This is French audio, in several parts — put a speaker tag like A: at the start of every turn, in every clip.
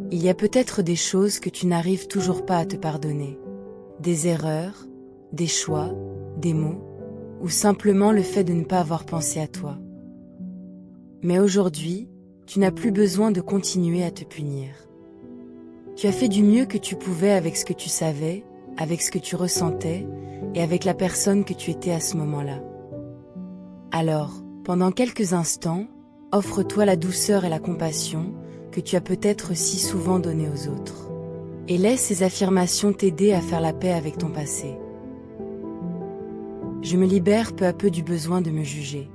A: Il y a peut-être des choses que tu n'arrives toujours pas à te pardonner. Des erreurs, des choix, des mots, ou simplement le fait de ne pas avoir pensé à toi. Mais aujourd'hui, tu n'as plus besoin de continuer à te punir. Tu as fait du mieux que tu pouvais avec ce que tu savais, avec ce que tu ressentais, et avec la personne que tu étais à ce moment-là. Alors, pendant quelques instants, offre-toi la douceur et la compassion que tu as peut-être si souvent données aux autres. Et laisse ces affirmations t'aider à faire la paix avec ton passé. Je me libère peu à peu du besoin de me juger.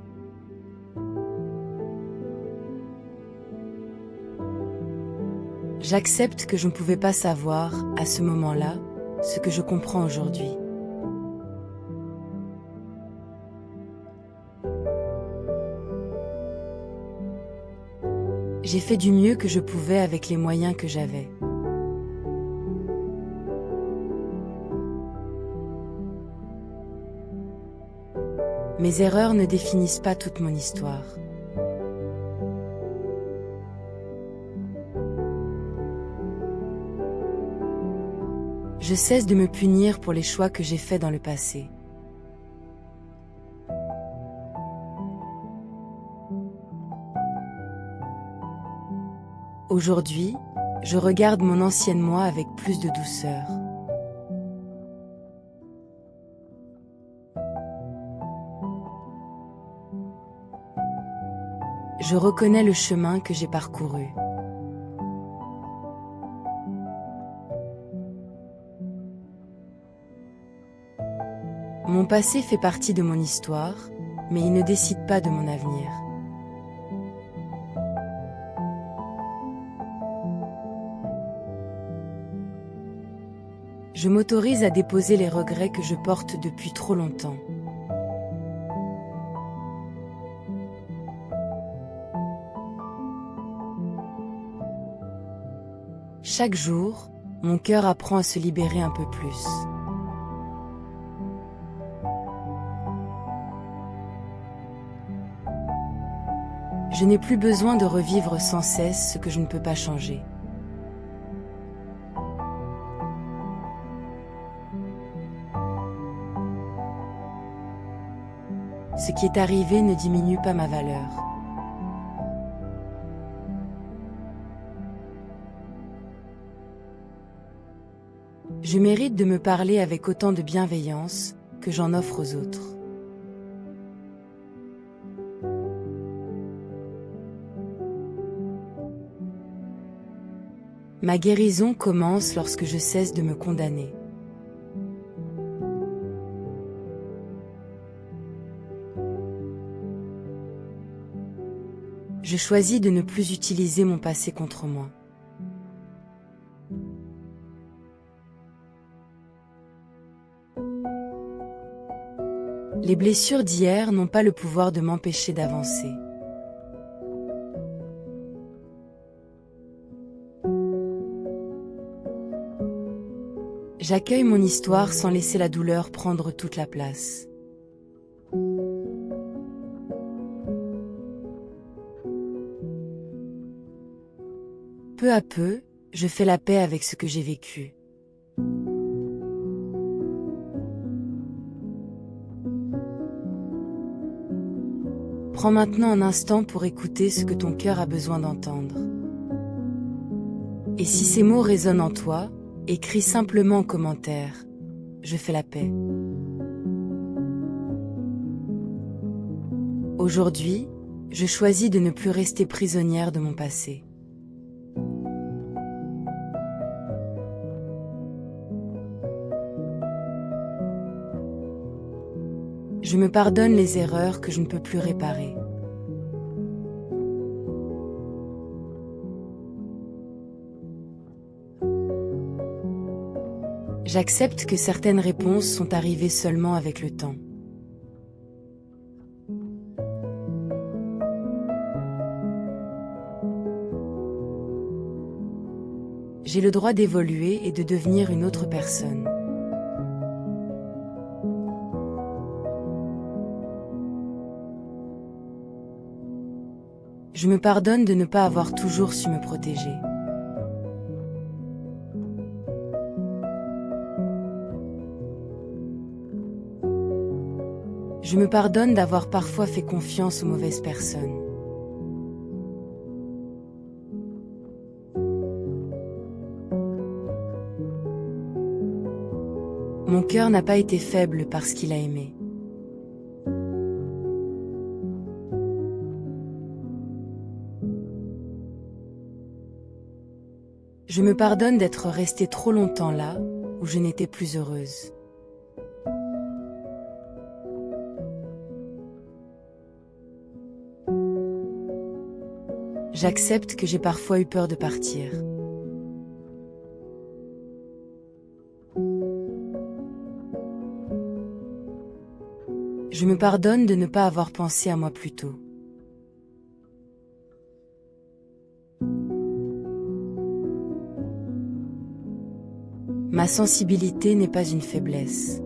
A: J'accepte que je ne pouvais pas savoir, à ce moment-là, ce que je comprends aujourd'hui. J'ai fait du mieux que je pouvais avec les moyens que j'avais. Mes erreurs ne définissent pas toute mon histoire. Je cesse de me punir pour les choix que j'ai faits dans le passé. Aujourd'hui, je regarde mon ancienne moi avec plus de douceur. Je reconnais le chemin que j'ai parcouru. Mon passé fait partie de mon histoire, mais il ne décide pas de mon avenir. Je m'autorise à déposer les regrets que je porte depuis trop longtemps. Chaque jour, mon cœur apprend à se libérer un peu plus. Je n'ai plus besoin de revivre sans cesse ce que je ne peux pas changer. Ce qui est arrivé ne diminue pas ma valeur. Je mérite de me parler avec autant de bienveillance que j'en offre aux autres. Ma guérison commence lorsque je cesse de me condamner. Je choisis de ne plus utiliser mon passé contre moi. Les blessures d'hier n'ont pas le pouvoir de m'empêcher d'avancer. J'accueille mon histoire sans laisser la douleur prendre toute la place. Peu à peu, je fais la paix avec ce que j'ai vécu. Prends maintenant un instant pour écouter ce que ton cœur a besoin d'entendre. Et si ces mots résonnent en toi, écris simplement en commentaire « Je fais la paix ». Aujourd'hui, je choisis de ne plus rester prisonnière de mon passé. Je me pardonne les erreurs que je ne peux plus réparer. J'accepte que certaines réponses sont arrivées seulement avec le temps. J'ai le droit d'évoluer et de devenir une autre personne. Je me pardonne de ne pas avoir toujours su me protéger. Je me pardonne d'avoir parfois fait confiance aux mauvaises personnes. Mon cœur n'a pas été faible parce qu'il a aimé. Je me pardonne d'être restée trop longtemps là, où je n'étais plus heureuse. J'accepte que j'ai parfois eu peur de partir. Je me pardonne de ne pas avoir pensé à moi plus tôt. Ma sensibilité n'est pas une faiblesse.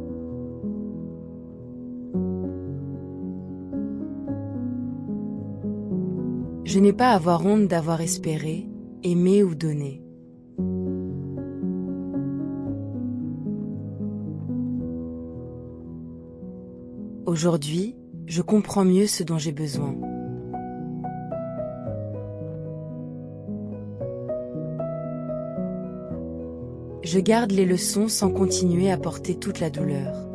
A: Je n'ai pas à avoir honte d'avoir espéré, aimé ou donné. Aujourd'hui, je comprends mieux ce dont j'ai besoin. Je garde les leçons sans continuer à porter toute la douleur.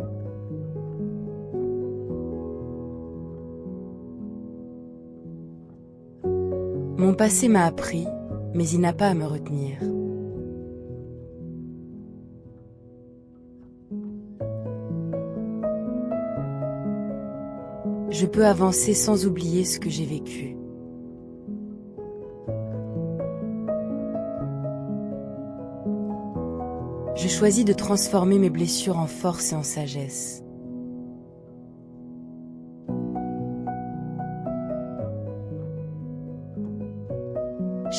A: Mon passé m'a appris, mais il n'a pas à me retenir. Je peux avancer sans oublier ce que j'ai vécu. Je choisis de transformer mes blessures en force et en sagesse.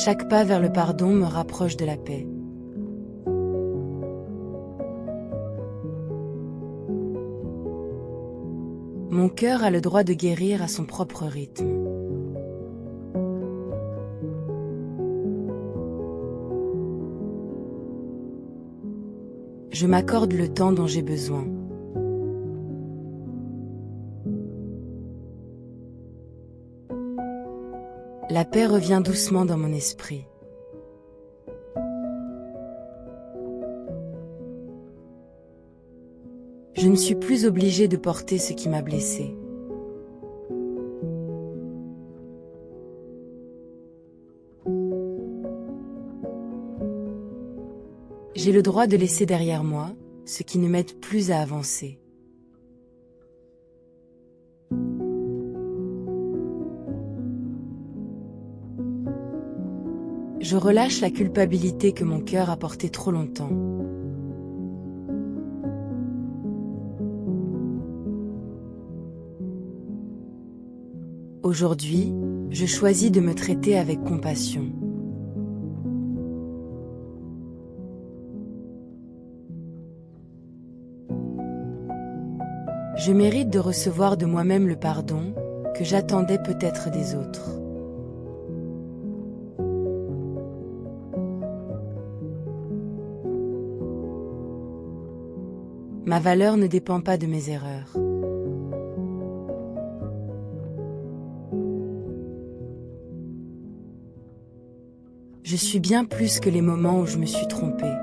A: Chaque pas vers le pardon me rapproche de la paix. Mon cœur a le droit de guérir à son propre rythme. Je m'accorde le temps dont j'ai besoin. La paix revient doucement dans mon esprit. Je ne suis plus obligée de porter ce qui m'a blessée. J'ai le droit de laisser derrière moi ce qui ne m'aide plus à avancer. Je relâche la culpabilité que mon cœur a portée trop longtemps. Aujourd'hui, je choisis de me traiter avec compassion. Je mérite de recevoir de moi-même le pardon que j'attendais peut-être des autres. Ma valeur ne dépend pas de mes erreurs. Je suis bien plus que les moments où je me suis trompée.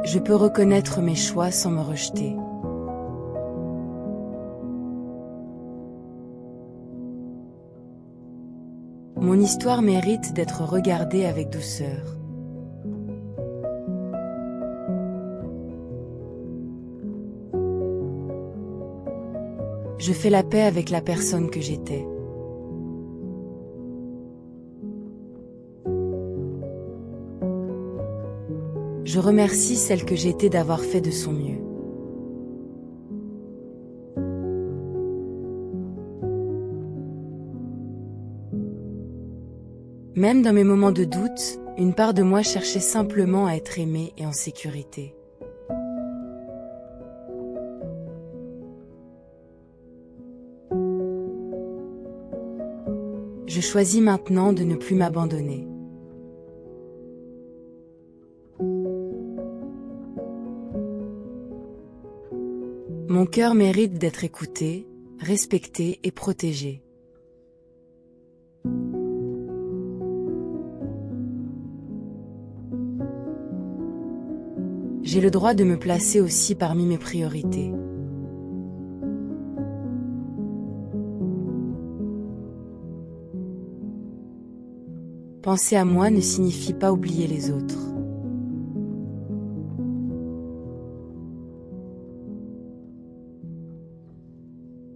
A: Je peux reconnaître mes choix sans me rejeter. Mon histoire mérite d'être regardée avec douceur. Je fais la paix avec la personne que j'étais. Je remercie celle que j'ai été d'avoir fait de son mieux. Même dans mes moments de doute, une part de moi cherchait simplement à être aimée et en sécurité. Je choisis maintenant de ne plus m'abandonner. Mon cœur mérite d'être écouté, respecté et protégé. J'ai le droit de me placer aussi parmi mes priorités. Penser à moi ne signifie pas oublier les autres.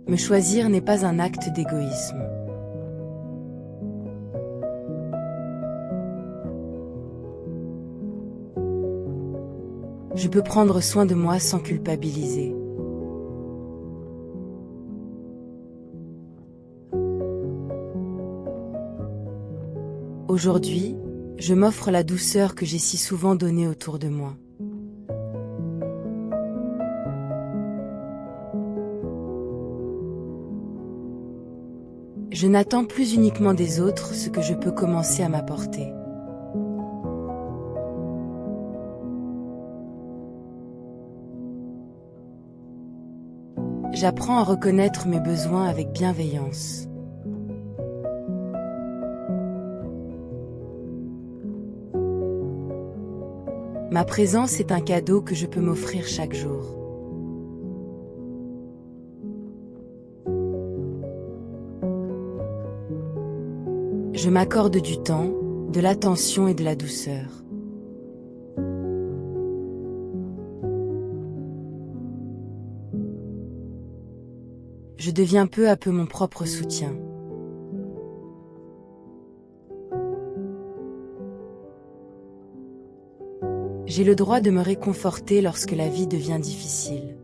A: Me choisir n'est pas un acte d'égoïsme. Je peux prendre soin de moi sans culpabiliser. Aujourd'hui, je m'offre la douceur que j'ai si souvent donnée autour de moi. Je n'attends plus uniquement des autres ce que je peux commencer à m'apporter. J'apprends à reconnaître mes besoins avec bienveillance. Ma présence est un cadeau que je peux m'offrir chaque jour. Je m'accorde du temps, de l'attention et de la douceur. Je deviens peu à peu mon propre soutien. J'ai le droit de me réconforter lorsque la vie devient difficile.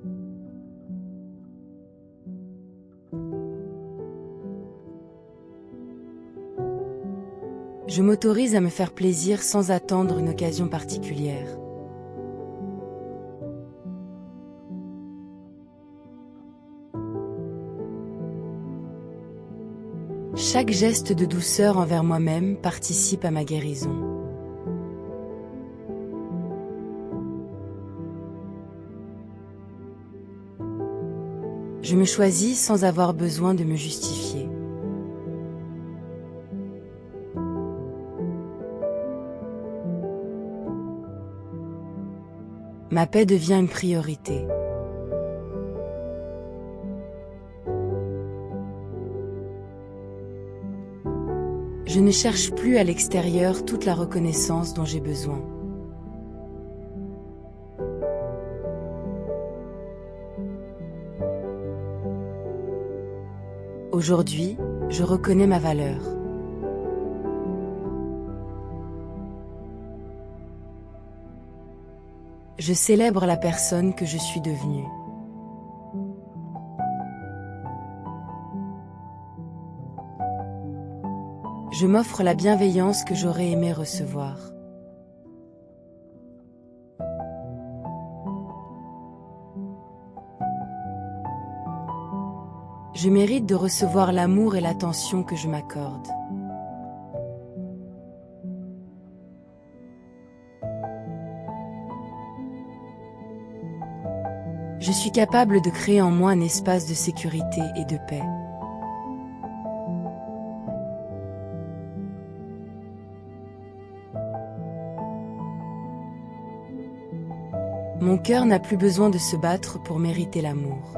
A: Je m'autorise à me faire plaisir sans attendre une occasion particulière. Chaque geste de douceur envers moi-même participe à ma guérison. Je me choisis sans avoir besoin de me justifier. Ma paix devient une priorité. Je ne cherche plus à l'extérieur toute la reconnaissance dont j'ai besoin. Aujourd'hui, je reconnais ma valeur. Je célèbre la personne que je suis devenue. Je m'offre la bienveillance que j'aurais aimé recevoir. Je mérite de recevoir l'amour et l'attention que je m'accorde. Je suis capable de créer en moi un espace de sécurité et de paix. Mon cœur n'a plus besoin de se battre pour mériter l'amour.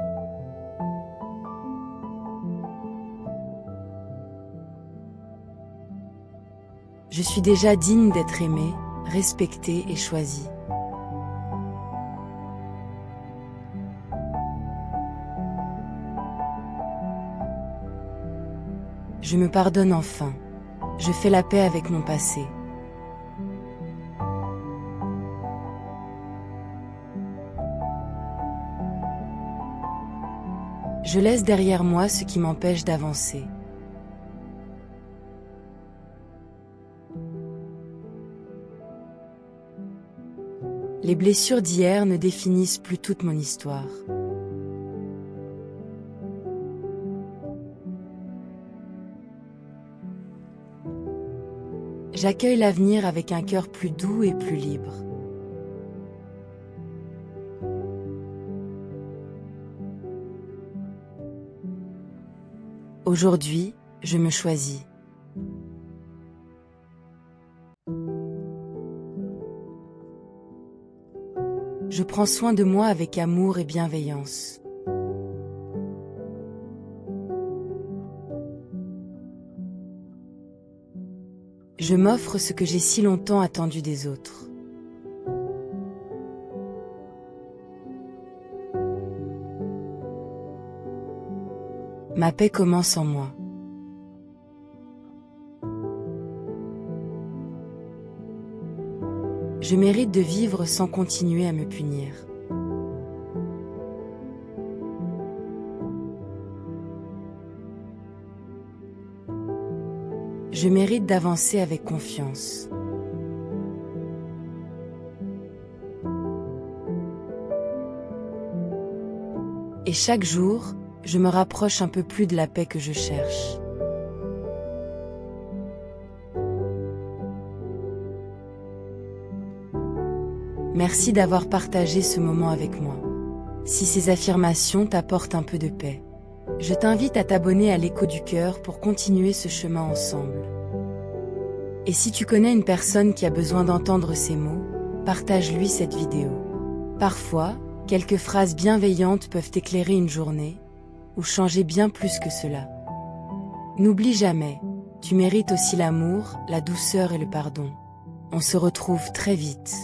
A: Je suis déjà digne d'être aimée, respectée et choisie. Je me pardonne enfin. Je fais la paix avec mon passé. Je laisse derrière moi ce qui m'empêche d'avancer. Les blessures d'hier ne définissent plus toute mon histoire. J'accueille l'avenir avec un cœur plus doux et plus libre. Aujourd'hui, je me choisis. Je prends soin de moi avec amour et bienveillance. Je m'offre ce que j'ai si longtemps attendu des autres. Ma paix commence en moi. Je mérite de vivre sans continuer à me punir. Je mérite d'avancer avec confiance. Et chaque jour, je me rapproche un peu plus de la paix que je cherche. Merci d'avoir partagé ce moment avec moi. Si ces affirmations t'apportent un peu de paix, je t'invite à t'abonner à l'Écho du Cœur pour continuer ce chemin ensemble. Et si tu connais une personne qui a besoin d'entendre ces mots, partage-lui cette vidéo. Parfois, quelques phrases bienveillantes peuvent éclairer une journée, ou changer bien plus que cela. N'oublie jamais, tu mérites aussi l'amour, la douceur et le pardon. On se retrouve très vite.